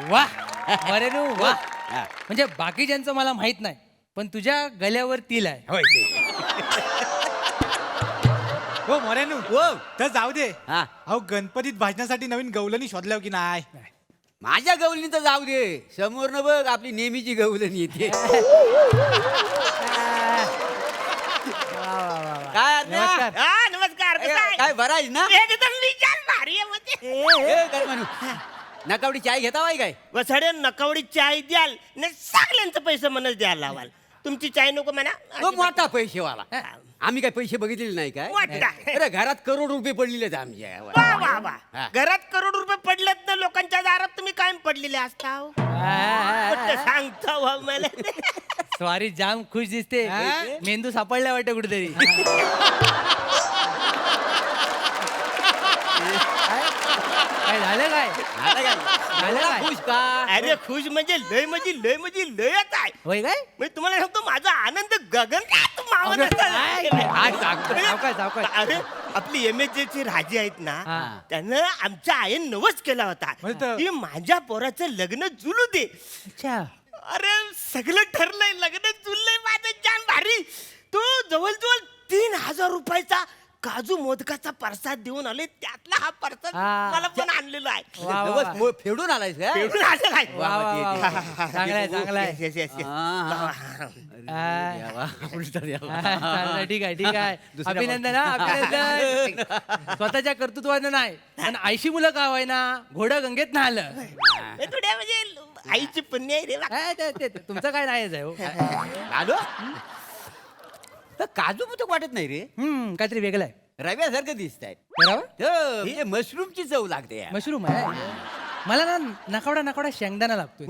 वा मरेनू वा. म्हणजे बाकीच्यांचं मला माहित नाही पण तुझ्या गल्यावर तिल आहे. होय हो मरेनू हो तर जाऊ दे. हा. अहो गणपतीत भाजण्यासाठी नवीन गवलनी शोधल्या की नाही? माझ्या गवलीने तर जाऊ दे, समोरनं बघ आपली नेहमीची गवलणी येते. काय आज्ञा? नमस्कार. हा नमस्कार कसा आहे? काय बरं आहेस ना? एकदम विचार भारी आहे म्हणजे. ए, काय म्हणू नकावडी चाय घेता वाय काय? वसाडे नकावडी चाय द्याल नाही सगळ्यांचं पैसे मनच द्यायला लावाल. तुमची चाय नको म्हणा. तो मोठा पैसेवाला. आम्ही काय पैसे बघितलेले नाही काय? मोठा. अरे घरात करोड रुपये पडलेले आहेत आमच्या. वा वा वा हा. घरात करोड रुपये पडलेत ना लोकांच्या दारात तुम्ही कायम पडलेले असता हो. कुठं सांगता हो मला. स्वारी जाम खुश दिसते. मेंदू सापडला वाटतं कुठेतरी. काय झालं काय आता काय? झालं एवढा काय? खुश का? अरे खुश म्हणजे लय लयच आहे. होय काय म्हणजे तुम्हाला सांगतो माझा आनंद गगन मावत सावकाश. अरे आपली MHJ चे राजे आहेत ना हा. त्यानं आमच्या आईन नवस केला होता म्हणजे? की माझ्या पोराचं लग्न जुलू दे. अच्छा अरे सगळं ठरलंय लग्न जुललंय माझं जान भारी. तो जवळजवळ 3,000 रुपयाचा काजू मोदकाचा प्रसाद देऊन आले त्यातला हा प्रसाद हा. मला पण आणलेला आहे. वा, वा, नवस वा. फेडून आलायस का? फेडून आणलेला आहे. वा, वा, वा, वा. चांगलाय चांगलाय. Yes, yes, yes. चालतंय, ठीक आहे ठीक आहे. दुसऱ्या अभिनंदन हा अभिनंदन. स्वतःच्या कर्तृत्वानं नाही पण आयशी मुलं का होय ना घोडं गंगेत नाहलं. हे थोड्या म्हणजे आईची पुण्य आहे रे बा. तुमचं काय नाही आहे हो. आलो तर काजू मोदक वाटत नाही रे, काहीतरी वेगळं आहे. रव्यासारखं दिसत आहेत. बरोबर मशरूमची चव लागते यार. मशरूम आहे. मला ना नकावडा शेंगदाणा लागतोय.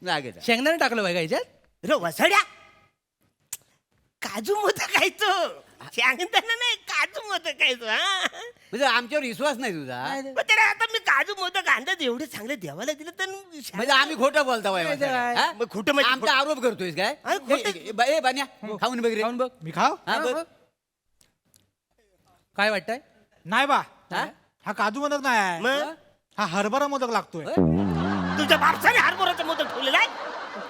लागेल. शेंगदाणा टाकलं बघा याच्यात. रे वसाड्या काजू मोदक खायचो शेंगदाणा नाही काजू मोदक खायचो. हा म्हणजे आमच्यावर विश्वास नाही तुझा? मग त्याला आता मी काजू मोदक आणतात एवढे चांगले देवाला दिलं तर म्हणजे आम्ही खोटं बोलतो बाई. हा? मग खोटं म्हणजे आमचा आरोप करतोय काय? अरे खोटं. ए बान्या खाऊन बघ रे. खाऊन बघ मी खाव हा, बघ. काय वाटतंय. नाही बा. हा? हा काजू मोदक नाही आहे. मग हा हरभरा मोदक लागतोय. तुझ्या बापसाने हरभऱ्याचा मोदक ठेवलेला आहे.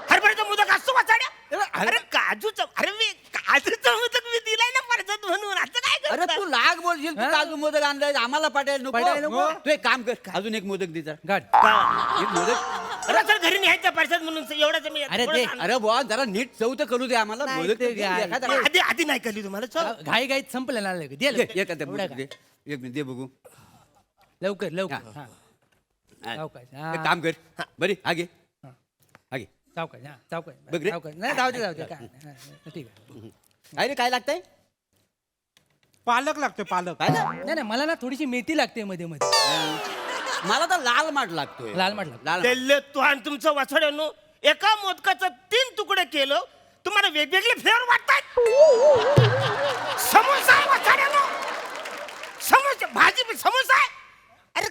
हरभऱ्याचा मोदक असतो वाचाड्या. अरे काजूचा अरे मी काजूचा मोदक मी दिलाय ना परसाद म्हणून असं काय अरे करता? तू लाग बोलशील, तू काजू मोदक आणलाय आम्हाला पाठायला पाठवायला नको? नको. तू एक काम कर, अजून एक मोदक दे जरा. गाड एक मोदक. अरे चल घरी न्यायचा परसाद म्हणून एवढाच मी अरे थोडंच दे. आणलं. अरे बुवा जरा नीट चव तर करू दे आम्हाला. नाही मोदक ते तर दे, काय. एखादा. मग आधी नाही कळली तुम्हाला चल घाई घाईत संपलं ना लगेच. दे दे, लवकर. एखादा एवढं मोदक काय? दे. एक मिनिट दे बघू. लवकर लवकर हा. हा. सावकाश. हा. एक काम कर बरी हा घे. हा घे. सावकाश हा सावकाश बघ रे. सावकाश. नाही जाऊ दे काय हा, ठीक आहे. काय रे काय लागतंय? पालक लागतोय पालक. काय ना? नाही मला ना थोडीशी मेथी लागते मध्ये मध्ये. मला तर लाल माठ लागतोय. लाल माठ लागतो. लाल दिल्ले तू आणि तुमचं वाचड्यानो एका मोदकाचं 3 तुकडे केलं तुम्हाला वेगवेगळे फ्लेवर वाटतात. समोसा आहे वाचड्यानो समोसा भाजी समोसा आहे. अरे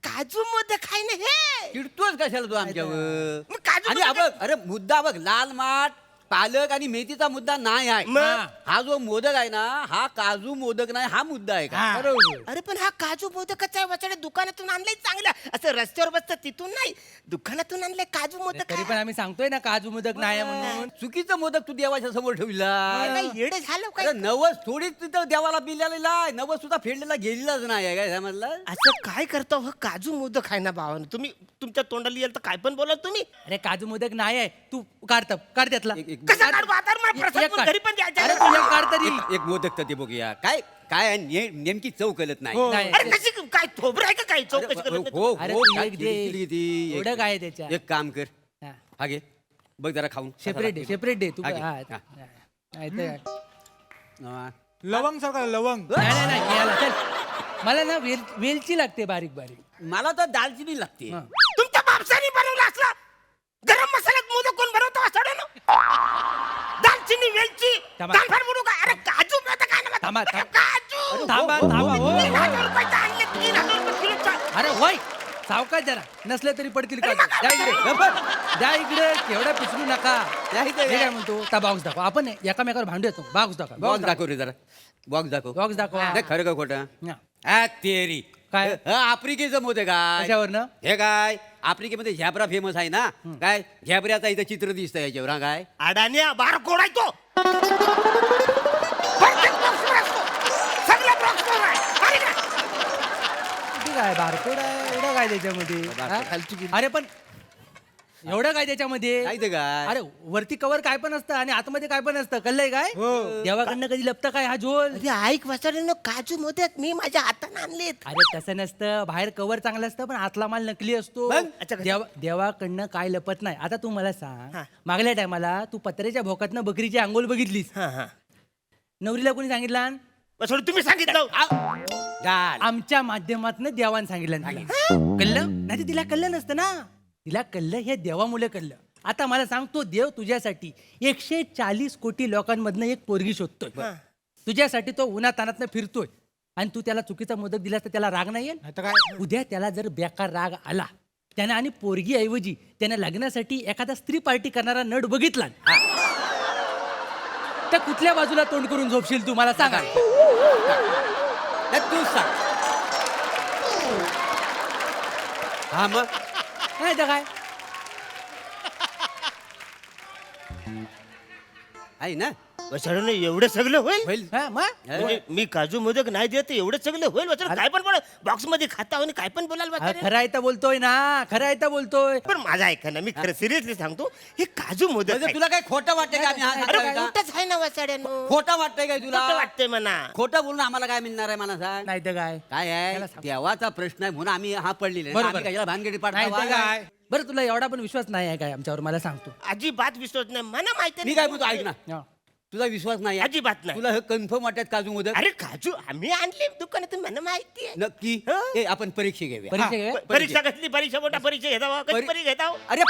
काजू मोदक आहे ना हे. चिडतोस कशाला तू आमच्यावर? मग काजू आणि मोदक- बघ अरे मुद्दा बघ, लाल माठ पालक आणि मेथीचा मुद्दा नाही आहे. मग? हा जो मोदक आहे ना हा काजू मोदक नाही, हा मुद्दा आहे का? हा. बरोबर. अरे पण हा काजू मोदकच आहे वाचड्या दुकानातून आणलंय चांगलं असं रस्त्यावर बसतं तिथून नाही दुकानातून आणलंय काजू मोदक तरी पण आम्ही सांगतोय ना काजू मोदक नाही आहे म्हणून. चुकीचं मोदक तू देवाच्या समोर ठेवला. काय येडे झालं काय अरे नवस थोडीच तिथं देवाला पिलेला आहे, नवस सुद्धा फेडलेला गेलेलाच नाही आहे काय समजलं? असं काय करता हो काजू मोदक आहे ना भावानं तुम्ही तुमच्या तोंडाला येईल तर काय पण बोला तुम्ही अरे काजू मोदक नाही आहे तू काढ त्यातला. कसा काढू आता मला प्रसाद एक पण काढ. घरी पण द्यायचा अरे आहे. तू एक काढ तरी. एक मोदक तर ते बघूया काय काय आहे, नेमकी चव कळत नाही. हो. नाही. अरे कशी काय थोबरं आहे का काय चौकशी अरे, करत नाही? हो, अरे हो, तू काय एक दे. किरकिरी ती. एवढं काय आहे त्याच्यात? एक काम कर हा. हा घे बघ जरा खाऊन. सेपरेट दे तू. हा घे. हा. हा. नाही तर- हा. लवंग सारखा लवंग. नाही याला चल. मला ना वेलची लागते बारीक बारीक. मला तर दालचिनी लागते. हा. तुमच्या बापसाने बनवलं असलं गरम मसाल्यात मोदक कोण बनवतो वासडं दालचिनी वेलची थांबा. दालफार म्हणू का अरे काजू मोदक आहे ना थांबा, थांबा. काजू थांबा हो. 3,000 रुपयाचं आणले 3,000 रुपये किलोचं. अरे वय सावकाश जरा नसलं तरी पडतील का? द्या इकडे द्या इकडे एवढा पिचलू नका. द्या इकडे. मी काय म्हणतो त्या बॉक्स दाखव. आपण एकामेकावर भांडू येतो. बॉक्स दाखव. बॉक्स दाखव रे जरा. बॉक्स दाखव. बॉक्स दाखव. नाही, खरं का खोटं? हा. आ, तेरी काय? आफ्रिकेचं मोदक काय? कशावरनं? हे काय आफ्रिकेमध्ये झॅब्रा फेमस आहे ना काय झॅब्राचा इथं चित्र दिसतं याच्यावर हा काय अडाण्या बारकोड आहे तो प्रत्येक box वर असतो. सगळ्या box वर आहे. अरे का? ठीक आहे बारकोड आहे एवढं काय त्याच्यामध्ये हा? अरे पण एवढं काय त्याच्यामध्ये काय ते काय अरे वरती कवर काय पण असतं आणि आतमध्ये काय पण असतं कळलंय काय देवाकडनं कधी लपतं काय हा झोल अरे ऐक वाचाड्यानं काजू मोदक मी माझ्या हाताने आणलेत. अरे तसं नसतं बाहेर कवर चांगलं असतं पण आतला माल नकली असतो मग? अच्छा, कसं? देवाकडनं काय लपत नाही आता तू मला सांग हा. मागल्या टायमाला तू पत्र्याच्या भोकातनं बकरीची अंघोळ बघितलीस हा हा नवरीला कोणी सांगितलं वाचाडू तुम्ही सांगितलं गाल. आमच्या माध्यमातून देवान सांगितलं कळलं नाही तिला कळलं नसतं ना तिला कळलं हे देवामुळे कळलं आता मला सांग तो देव तुझ्यासाठी 140 कोटी लोकांमधनं एक पोरगी शोधतोय तुझ्यासाठी तो उन्हातानातनं फिरतोय आणि तू त्याला चुकीचा मोदक दिलास तर त्याला राग नाही येईल नाही तर काय उद्या त्याला जर बेकार राग आला त्यानं आणि पोरगी ऐवजी त्यानं लग्नासाठी एखादा स्त्री पार्टी करणारा नट बघितला तर कुठल्या बाजूला तोंड करून झोपशील तू मला सांगा नाही, तूच सांग हा मग नाही तर काय आहे ना वाचाड्यानं एवढं सगळं होईल होईल हा, मग? म्हणजे मी काजू मोदक नाही देत एवढं सगळं होईल वाचाड काय पण बॉक्स मध्ये खाता आणि काय पण बोलाल हा, वाचाड खरं आहे तर बोलतोय ना खरं आहे तर बोलतोय पण माझा ऐका ना मी खरं सिरियसली सांगतो हे काजू मोदक म्हणजे आहे. तुला काय खोटं वाटतंय का आम्ही हा अरे सांगतोय का? खोटंच आहे ना वाचाड्यानं खोटं वाटतंय काय तुला खोटं वाटतंय म्हणा खोटं बोलून आम्हाला काय मिळणार आहे मला सांग नाही तर काय काय आहे त्याला सांग. देवाचा प्रश्न आहे म्हणून आम्ही हा पडलेला बरोबर. आम्ही कशाला भानगडी नाही तर पाडता काय बरं तुला एवढा पण विश्वास नाही आहे काय आमच्यावर मला सांगतो अजिबात विश्वास नाही मला माहिती मी काय म्हणतो ऐक ना हा. तुझा विश्वास नाही आहे? अजिबात नाही. तुला हे कन्फर्म वाटत काजू मोदक अरे काजू आम्ही आणले दुकानातून मला माहिती आहे नक्की हं? ए, आपण परीक्षा घेऊया परीक्षा हा, घेऊया? परीक्षा घेतली परीक्षा मोठा परीक्षा घेता कधी परी- परीक्षा घेता अरे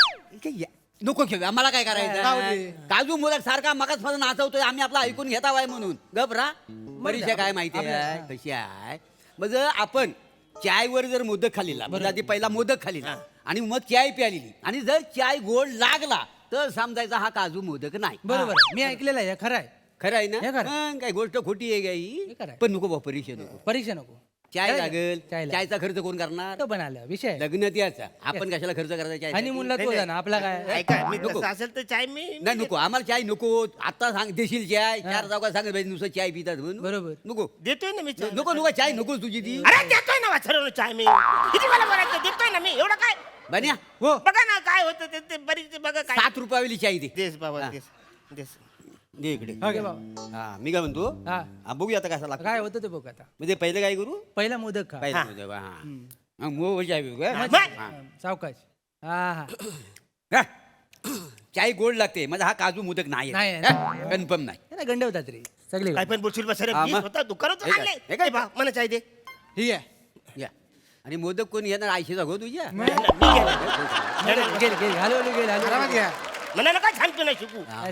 काय या- नको घेऊया आम्हाला काय करायचं काजू मोदक सारखा मगाच मध्ये नाचवतोय आम्ही आपला ऐकून घेता वाय म्हणून गबरा परीक्षा काय माहिती आहे कशी आहे मग जर आपण चायवर जर मोदक खाल्लेला म्हणजे आधी पहिला मोदक खाल्लेला आणि मग चाय प्यालेली आणि जर चाय गोड लागला तर समजायचा हा काजू मोदक नाही बरोबर आहे. मी ऐकलेलं आहे खरं आहे खरं आहे हे ना खरं. मग काय गोष्ट खोटी आहे हे काही खरं आहे. पण नको बा परीक्षा नको परीक्षा नको चाय चाय लागेल चाय चायचा खर्च कोण करणार तो पण आला विषय लग्न त्याचा आपण कशाला खर्च करायचा चाय हनीमूनला तो जा ना आपला काय ऐका मी नको. तसं असेल तर चाय मी नाही नको आम्हाला चाय नको आता सांग देशील चाय चार जागा सांगत पाहिजे नुसतं चाय पितात म्हणून बरोबर. नको देतोय ना मी चाय. नको नको चाय नको तुझी ती अरे देतोय ना वाचरवलं चाय मी किती मला बोलायचं देतोय ना मी एवढं काय बन्या हो बघा ना काय होतं ते बरीच बघा काय 7 रुपयावाली चाय दे देस बाबा देस देस दे इकडे हा, घे बाबा. हा मी काय म्हणतो हा हा, बघूया आता कसा लागतो काय होतं ते बघ आता म्हणजे पहिले काय करू पहिला मोदक खा पहिला मोदक, हा. मग मोह चाय पिऊ का? मग? हा. सावकाश हा हा हा. चाय गोड लागते माझा हा काजू मोदक नाही नाही, कन्फर्म नाही त्याला गंडवतात रे सगळे काय पण बोलशील बस हा, मग? स्वतः दुकानात हे काय? आणले हे काय? ए बा, मला चाय दे ठीक आहे या आणि मोदक कोणी येणार आयशीचा गो तुझ्या मी घेणार. गेल गेल घालवली गेल आरामात घ्या मला नका सांगतो ना शिकू हा.